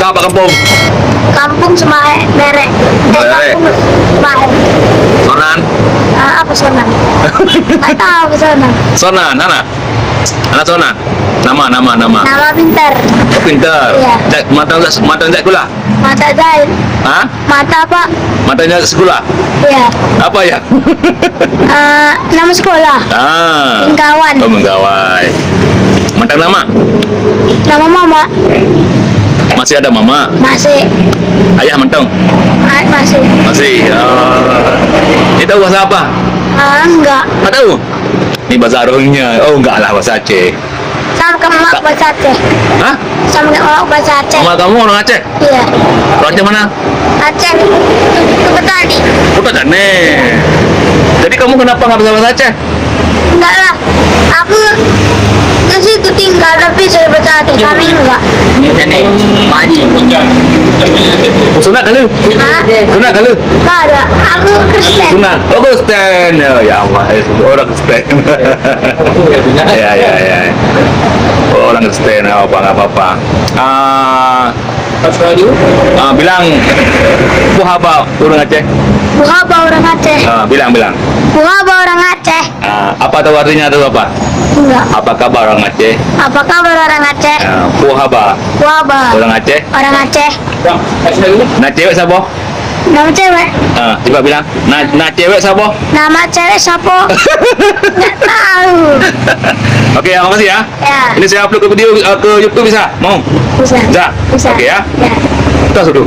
Kau apa kampung? Kampung Semahe Merek. Merek. Kampung Semahe. Sonan. Apa Sonan? Nggak tahu apa Sonan. Sonan, anak. Anak Sonan. Nama. Nama pintar. Oh, pintar. Iya. Mata sekolah. Mata jahit. Hah? Mata apa? Matanya sekolah. Iya. Apa ya? Nama sekolah. Bengkawan. Oh, Menggawai. Mata nama? Nama mama. Masih ada mama. Masih. Ayah mentong. Masih. Masih. Ini tahu bahasa apa? Enggak. Tak tahu. Ini bahasa Rohingya. Oh, enggak lah, bahasa Aceh. Sama kamu mak bahasa Aceh. Hah? Sama kamu mak bahasa Aceh. Mama kamu orang Aceh? Iya. Orang Aceh mana? Aceh. Itu petani. Bukan aneh. Jadi kamu kenapa nggak bisa bahasa Aceh? Enggak lah. Aku ke situ tinggal tapi saya bahasa Aceh. Kami enggak. Sunat kali? Hah? Sunat kali? Enggak ada. Aku Kristen. Sunat. Oh, Kristen. Ya Allah, orang Kristen. Ya. Oh, orang Kristen. Nggak apa-apa. Bilang Puhaba orang Aceh. Buhaba orang Aceh. Bilang. Buhaba orang Aceh. Apa tahu artinya itu apa? Enggak. Apa kabar orang Aceh? Apa kabar orang Aceh? Puhaba Buhaba. orang Aceh. Orang Aceh. Nah cewek siapa? Nama cewek. Coba bilang. Nah cewek siapa? Nama cewek siapa? Enggak tahu. Oke, makasih ya. Ya. Ini saya upload ke video ke YouTube bisa? Mau? Bisa. Bisa. Bisa. Oke ya. Ya. Kita sudah.